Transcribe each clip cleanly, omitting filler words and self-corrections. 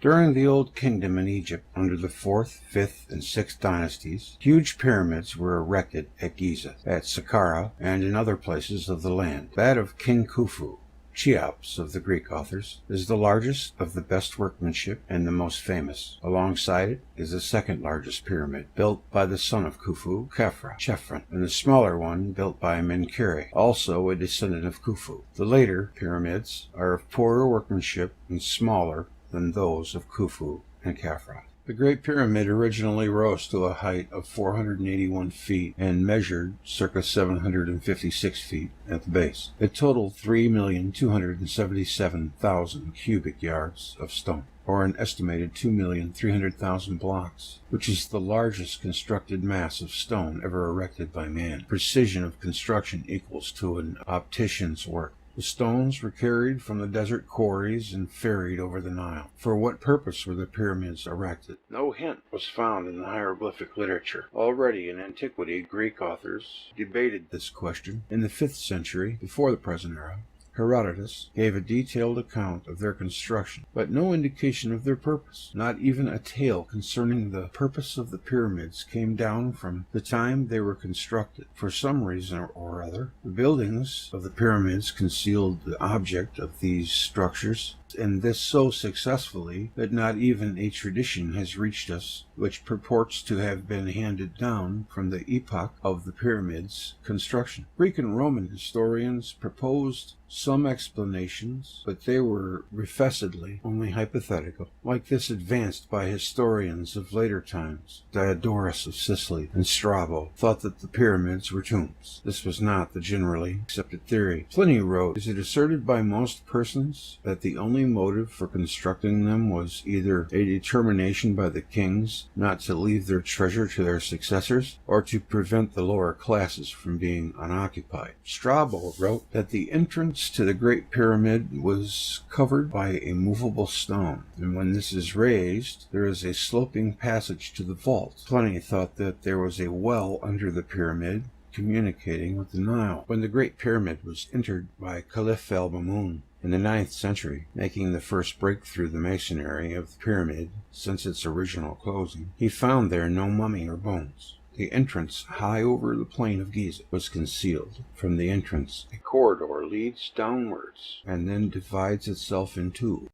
During the Old Kingdom in Egypt, under the 4th, 5th, and 6th dynasties, huge pyramids were erected at Giza, at Saqqara, and in other places of the land. That of King Khufu, Cheops of the Greek authors, is the largest, of the best workmanship, and the most famous. Alongside it is the second largest pyramid, built by the son of Khufu, Chephren, and the smaller one built by Menkaure, also a descendant of Khufu. The later pyramids are of poorer workmanship and smaller than those of Khufu and Khafra. The Great Pyramid originally rose to a height of 481 feet and measured circa 756 feet at the base. It totaled 3,277,000 cubic yards of stone, or an estimated 2,300,000 blocks, which is the largest constructed mass of stone ever erected by man. Precision of construction equals to an optician's work. The stones were carried from the desert quarries and ferried over the Nile. For what purpose were the pyramids erected? No hint was found in the hieroglyphic literature. Already in antiquity, Greek authors debated this question. In the 5th century, before the present era, Herodotus gave a detailed account of their construction, but no indication of their purpose. Not even a tale concerning the purpose of the pyramids came down from the time they were constructed. For some reason or other, the buildings of the pyramids concealed the object of these structures, and this so successfully that not even a tradition has reached us which purports to have been handed down from the epoch of the pyramids' construction. Greek and Roman historians proposed some explanations, but they were refessedly only hypothetical, like this advanced by historians of later times. Diodorus of Sicily and Strabo thought that the pyramids were tombs. This was not the generally accepted theory. Pliny wrote, "Is it asserted by most persons that the only motive for constructing them was either a determination by the kings not to leave their treasure to their successors, or to prevent the lower classes from being unoccupied?" Strabo wrote that the entrance to the Great Pyramid was covered by a movable stone, and when this is raised, there is a sloping passage to the vault. Pliny thought that there was a well under the pyramid communicating with the Nile. When the Great Pyramid was entered by Caliph al-Ma'mun in the 9th century, making the first break through the masonry of the pyramid since its original closing, he found there no mummy or bones. The entrance, high over the plain of Giza, was concealed. From the entrance, a corridor leads downwards and then divides itself in two.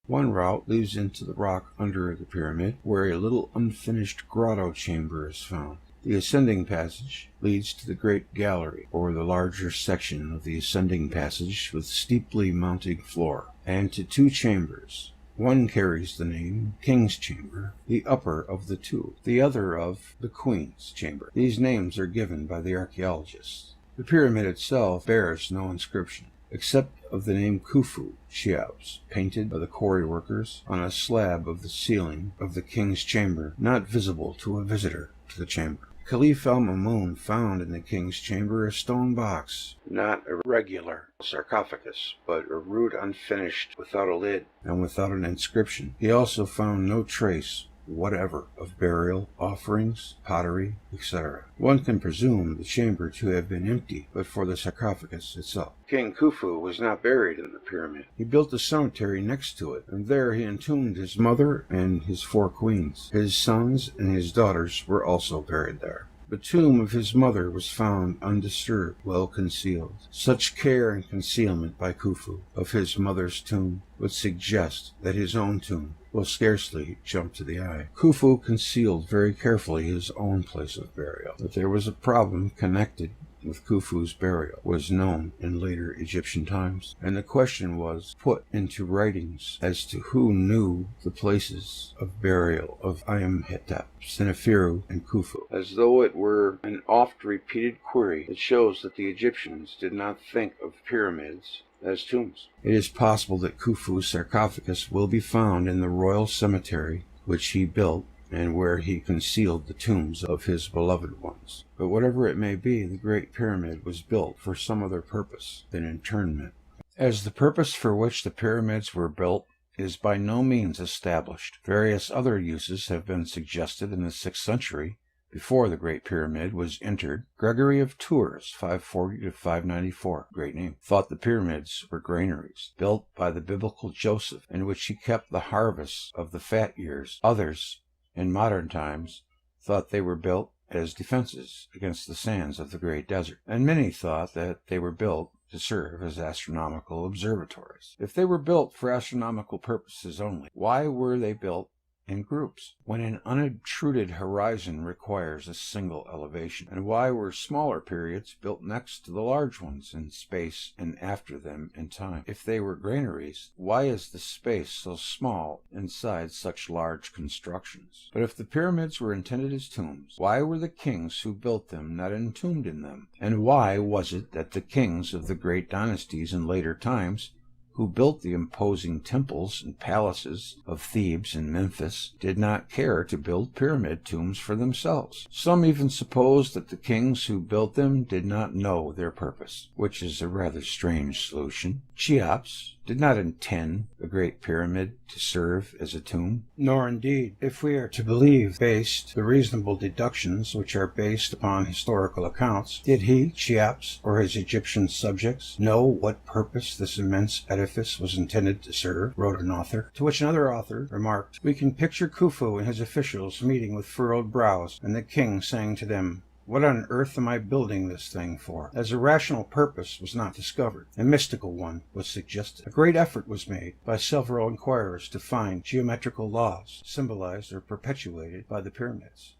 One route leads into the rock under the pyramid, where a little unfinished grotto chamber is found. The ascending passage leads to the great gallery, or the larger section of the ascending passage with steeply mounting floor, and to two chambers. One carries the name King's Chamber, the upper of the two, the other of the Queen's Chamber. These names are given by the archaeologists. The pyramid itself bears no inscription, except of the name Khufu, Cheops, painted by the quarry workers on a slab of the ceiling of the King's Chamber, not visible to a visitor to the chamber. Caliph al-Ma'mun found in the king's chamber a stone box, not a regular sarcophagus, but a rude unfinished, without a lid and without an inscription. He also found no trace whatever of burial, offerings, pottery, etc. One can presume the chamber to have been empty, but for the sarcophagus itself. King Khufu was not buried in the pyramid. He built a cemetery next to it, and there he entombed his mother and his 4 queens. His sons and his daughters were also buried there. The tomb of his mother was found undisturbed, well concealed. Such care and concealment by Khufu of his mother's tomb would suggest that his own tomb will scarcely jump to the eye. Khufu concealed very carefully his own place of burial. That there was a problem connected with Khufu's burial was known in later Egyptian times, and the question was put into writings as to who knew the places of burial of Amenhotep, Seneferu, and Khufu. As though it were an oft-repeated query, it shows that the Egyptians did not think of pyramids as tombs. It is possible that Khufu's sarcophagus will be found in the royal cemetery which he built and where he concealed the tombs of his beloved ones. But whatever it may be, the Great Pyramid was built for some other purpose than internment. As the purpose for which the pyramids were built is by no means established, various other uses have been suggested in the 6th century before the Great Pyramid was entered, Gregory of Tours, 540 to 594, great name, thought the pyramids were granaries, built by the biblical Joseph, in which he kept the harvests of the fat years. Others, in modern times, thought they were built as defenses against the sands of the great desert, and many thought that they were built to serve as astronomical observatories. If they were built for astronomical purposes only, why were they built in groups, when an unobtruded horizon requires a single elevation? And why were smaller periods built next to the large ones in space and after them in time? If they were granaries, why is the space so small inside such large constructions? But if the pyramids were intended as tombs, why were the kings who built them not entombed in them? And why was it that the kings of the great dynasties in later times, who built the imposing temples and palaces of Thebes and Memphis, did not care to build pyramid tombs for themselves? Some even suppose that the kings who built them did not know their purpose, which is a rather strange solution. Cheops did not intend the Great Pyramid to serve as a tomb, nor indeed, if we are to believe the reasonable deductions which are based upon historical accounts, did he, Cheops, or his Egyptian subjects, know what purpose this immense edifice was intended to serve, wrote an author. To which another author remarked, "We can picture Khufu and his officials meeting with furrowed brows, and the king saying to them, 'What on earth am I building this thing for?' As a rational purpose was not discovered, a mystical one was suggested. A great effort was made by several inquirers to find geometrical laws symbolized or perpetuated by the pyramids.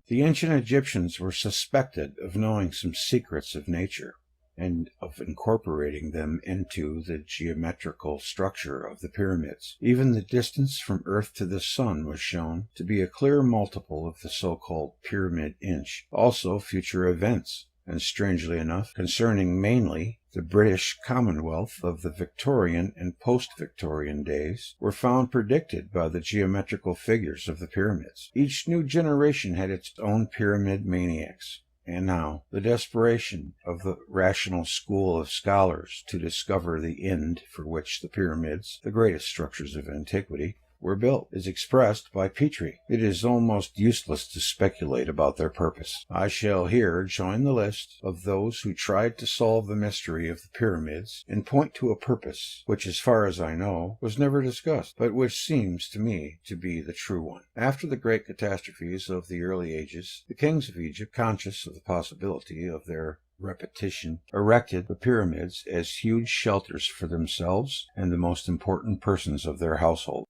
The ancient Egyptians were suspected of knowing some secrets of nature, and of incorporating them into the geometrical structure of the pyramids. Even the distance from Earth to the Sun was shown to be a clear multiple of the so-called pyramid inch. Also future events, and strangely enough, concerning mainly the British Commonwealth of the Victorian and post-Victorian days, were found predicted by the geometrical figures of the pyramids. Each new generation had its own pyramid maniacs. And now, the desperation of the rational school of scholars to discover the end for which the pyramids, the greatest structures of antiquity, were built, is expressed by Petrie. It is almost useless to speculate about their purpose. I shall here join the list of those who tried to solve the mystery of the pyramids and point to a purpose which, as far as I know, was never discussed, but which seems to me to be the true one. After the great catastrophes of the early ages, the kings of Egypt, conscious of the possibility of their repetition, erected the pyramids as huge shelters for themselves and the most important persons of their household.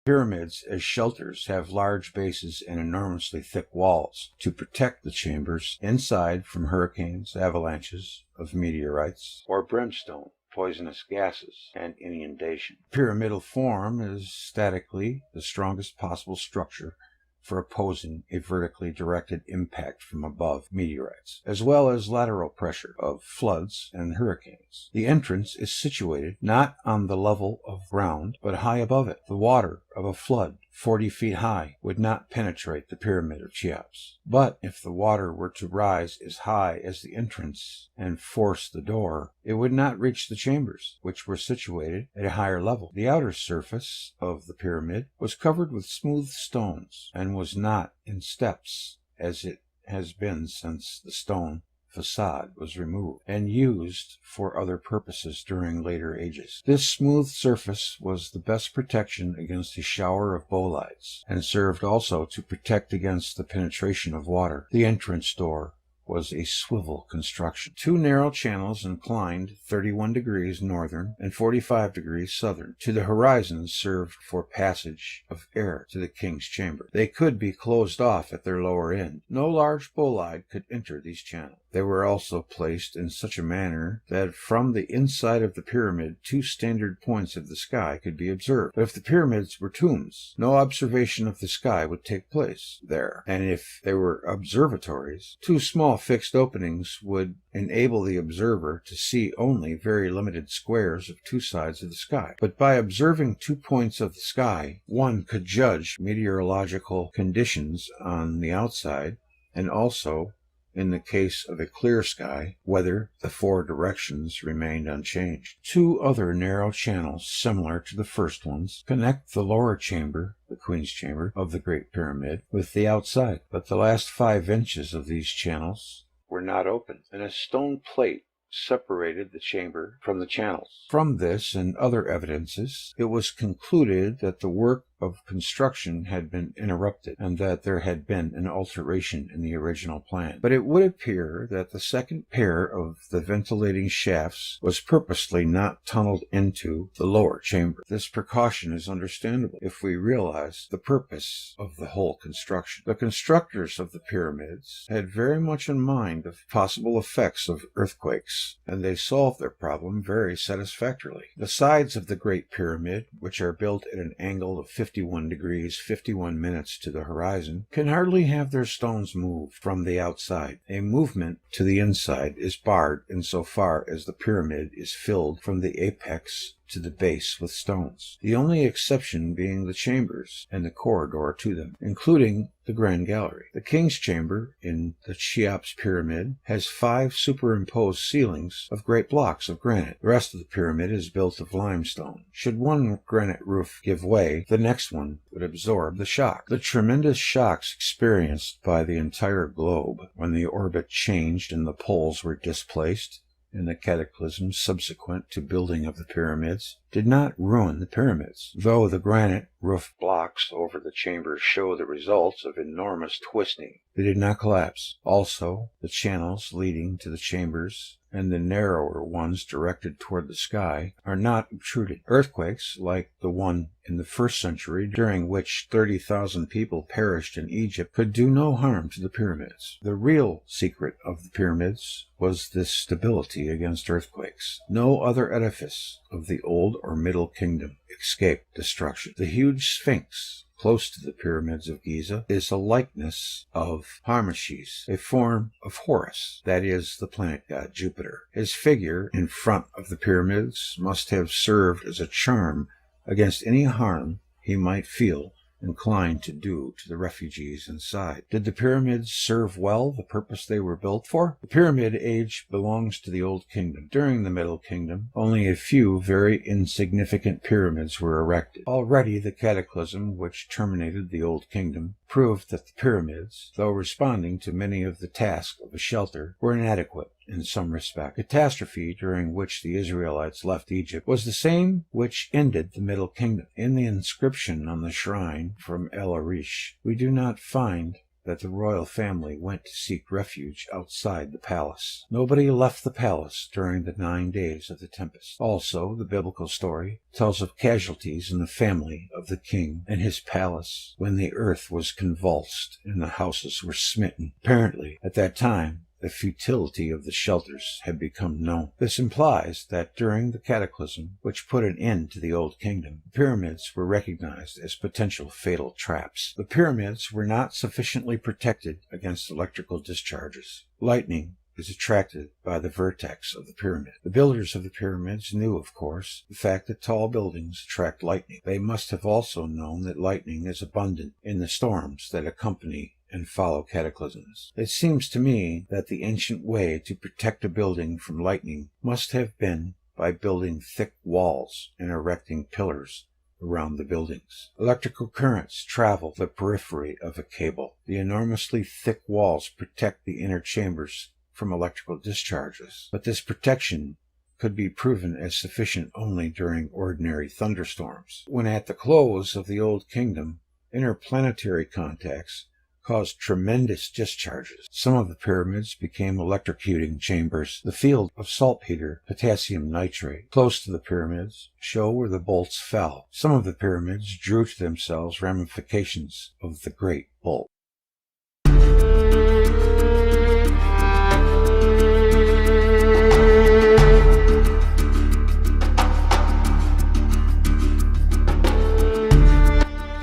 Pyramids as shelters have large bases and enormously thick walls to protect the chambers inside from hurricanes, avalanches of meteorites, or brimstone, poisonous gases, and inundation. Pyramidal form is statically the strongest possible structure for opposing a vertically directed impact from above meteorites, as well as lateral pressure of floods and hurricanes. The entrance is situated not on the level of ground, but high above it. The water of a flood 40 feet high would not penetrate the Pyramid of Cheops. But if the water were to rise as high as the entrance and force the door, it would not reach the chambers, which were situated at a higher level. The outer surface of the pyramid was covered with smooth stones, and was not in steps, as it has been since the stone facade was removed and used for other purposes during later ages. This smooth surface was the best protection against a shower of bolides, and served also to protect against the penetration of water. The entrance door was a swivel construction. 2 narrow channels inclined 31 degrees northern and 45 degrees southern to the horizon served for passage of air to the king's chamber. They could be closed off at their lower end. No large bolide could enter these channels. They were also placed in such a manner that from the inside of the pyramid 2 standard points of the sky could be observed. But if the pyramids were tombs, no observation of the sky would take place there. And if they were observatories, 2 small fixed openings would enable the observer to see only very limited squares of 2 sides of the sky. But by observing 2 points of the sky, one could judge meteorological conditions on the outside, and also In the case of a clear sky, whether the 4 directions remained unchanged. 2 other narrow channels similar to the first ones connect the lower chamber, the Queen's Chamber, of the Great Pyramid with the outside, but the last 5 inches of these channels were not open, and a stone plate separated the chamber from the channels. From this and other evidences, it was concluded that the work of construction had been interrupted, and that there had been an alteration in the original plan. But it would appear that the second pair of the ventilating shafts was purposely not tunneled into the lower chamber. This precaution is understandable if we realize the purpose of the whole construction. The constructors of the pyramids had very much in mind the possible effects of earthquakes, and they solved their problem very satisfactorily. The sides of the Great Pyramid, which are built at an angle of 51 degrees 51 minutes to the horizon, can hardly have their stones moved from the outside. A movement to the inside is barred insofar as the pyramid is filled from the apex to the base with stones, the only exception being the chambers and the corridor to them, including the Grand Gallery. The King's Chamber in the Cheops Pyramid has 5 superimposed ceilings of great blocks of granite. The rest of the pyramid is built of limestone. Should one granite roof give way, the next one would absorb the shock. The tremendous shocks experienced by the entire globe when the orbit changed and the poles were displaced in the cataclysms subsequent to building of the pyramids did not ruin the pyramids, though the granite roof blocks over the chambers show the results of enormous twisting. They did not collapse. Also, the channels leading to the chambers and the narrower ones directed toward the sky are not obtruded. Earthquakes, like the one in the 1st century, during which 30,000 people perished in Egypt, could do no harm to the pyramids. The real secret of the pyramids was this stability against earthquakes. No other edifice of the Old or Middle Kingdom escaped destruction. The huge Sphinx, close to the Pyramids of Giza, is a likeness of Harmachis, a form of Horus, that is, the planet god Jupiter. His figure in front of the pyramids must have served as a charm against any harm he might feel inclined to do to the refugees inside. Did the pyramids serve well the purpose they were built for? The pyramid age belongs to the Old Kingdom. During the Middle Kingdom, only a few very insignificant pyramids were erected. Already the cataclysm which terminated the Old Kingdom proved that the pyramids, though responding to many of the tasks of a shelter, were inadequate in some respect. The catastrophe during which the Israelites left Egypt was the same which ended the Middle Kingdom. In the inscription on the shrine from El Arish, we do not find that the royal family went to seek refuge outside the palace. Nobody left the palace during the 9 days of the tempest. Also, the biblical story tells of casualties in the family of the king and his palace when the earth was convulsed and the houses were smitten. Apparently, at that time, the futility of the shelters had become known. This implies that during the cataclysm, which put an end to the Old Kingdom, the pyramids were recognized as potential fatal traps. The pyramids were not sufficiently protected against electrical discharges. Lightning is attracted by the vertex of the pyramid. The builders of the pyramids knew, of course, the fact that tall buildings attract lightning. They must have also known that lightning is abundant in the storms that accompany and follow cataclysms. It seems to me that the ancient way to protect a building from lightning must have been by building thick walls and erecting pillars around the buildings. Electrical currents travel the periphery of a cable. The enormously thick walls protect the inner chambers from electrical discharges, but this protection could be proven as sufficient only during ordinary thunderstorms. When at the close of the Old Kingdom, interplanetary contacts caused tremendous discharges. Some of the pyramids became electrocuting chambers. The field of saltpeter, potassium nitrate, close to the pyramids, show where the bolts fell. Some of the pyramids drew to themselves ramifications of the Great Bolt.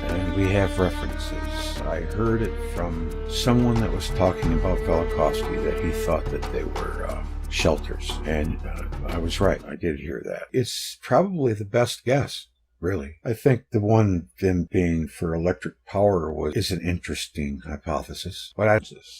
And we have references. I heard it from someone that was talking about Velikovsky that he thought that they were shelters, and I was right. I did hear that. It's probably the best guess really. I think the one them being for electric power is an interesting hypothesis.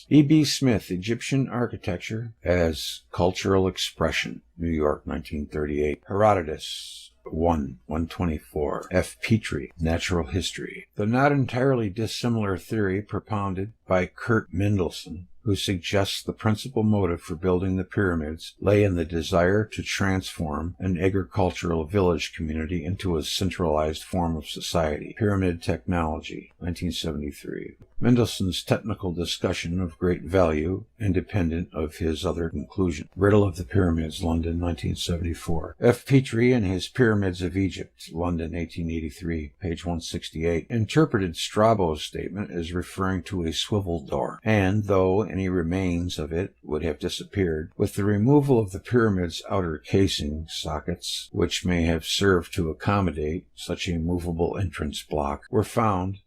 E.B. Smith, Egyptian Architecture as Cultural Expression, New York, 1938. Herodotus, 124. F. Petrie, Natural History. The not entirely dissimilar theory propounded by Kurt Mendelsohn, who suggests the principal motive for building the pyramids lay in the desire to transform an agricultural village community into a centralized form of society. Pyramid Technology, 1973. Mendelssohn's technical discussion of great value, independent of his other conclusion. Riddle of the Pyramids, London, 1974. F. Petrie and his Pyramids of Egypt, London, 1883, page 168, interpreted Strabo's statement as referring to a swivel door, and, though any remains of it would have disappeared, with the removal of the pyramid's outer casing sockets, which may have served to accommodate such a movable entrance block, were found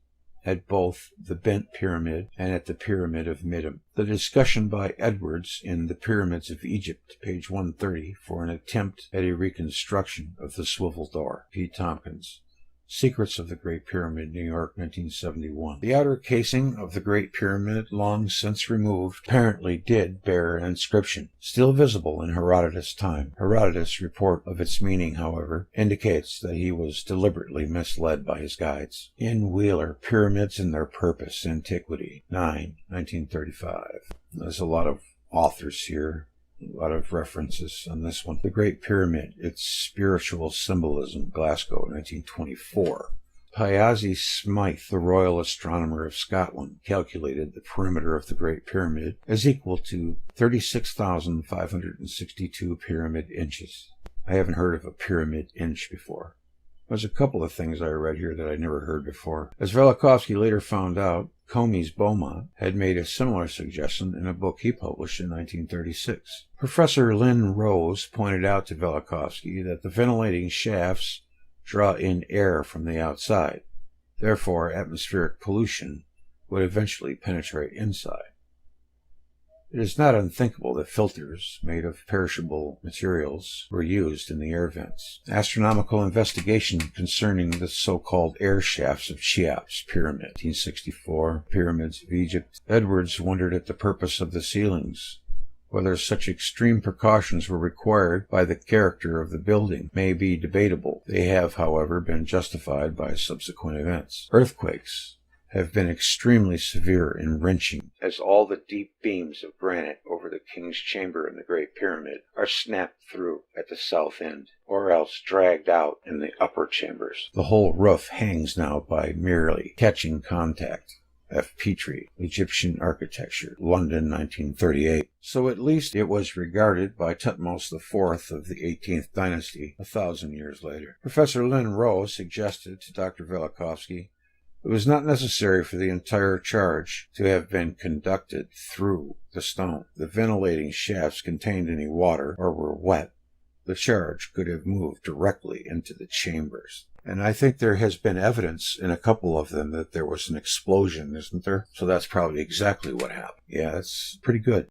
at both the Bent Pyramid and at the Pyramid of Midim. The discussion by Edwards in The Pyramids of Egypt, page 130, for an attempt at a reconstruction of the swivel door. P. Tompkins. Secrets of the Great Pyramid, New York, 1971. The outer casing of the Great Pyramid, long since removed, apparently did bear an inscription, still visible in Herodotus' time. Herodotus' report of its meaning, however, indicates that he was deliberately misled by his guides. N. Wheeler, Pyramids and Their Purpose, Antiquity, 9, 1935. There's a lot of authors here. A lot of references on this one. The Great Pyramid, Its Spiritual Symbolism, Glasgow, 1924. Piazzi Smythe, the Royal Astronomer of Scotland, calculated the perimeter of the Great Pyramid as equal to 36,562 pyramid inches. I haven't heard of a pyramid inch before. There's a couple of things I read here that I never heard before. As Velikovsky later found out, Comys Beaumont had made a similar suggestion in a book he published in 1936. Professor Lynn Rose pointed out to Velikovsky that the ventilating shafts draw in air from the outside. Therefore, atmospheric pollution would eventually penetrate inside. It is not unthinkable that filters made of perishable materials were used in the air vents. Astronomical investigation concerning the so-called air shafts of Cheops Pyramid, 1864, Pyramids of Egypt. Edwards wondered at the purpose of the ceilings. Whether such extreme precautions were required by the character of the building may be debatable. They have, however, been justified by subsequent events. Earthquakes have been extremely severe and wrenching, as all the deep beams of granite over the king's chamber in the Great Pyramid are snapped through at the south end, or else dragged out in the upper chambers. The whole roof hangs now by merely catching contact. F. Petrie, Egyptian Architecture, London, 1938. So at least it was regarded by Thutmose IV of the 18th dynasty 1,000 years later. Professor Lynn Rose suggested to Dr. Velikovsky it was not necessary for the entire charge to have been conducted through the stone. The ventilating shafts contained any water or were wet. The charge could have moved directly into the chambers. And I think there has been evidence in a couple of them that there was an explosion, isn't there? So that's probably exactly what happened. Yeah, that's pretty good.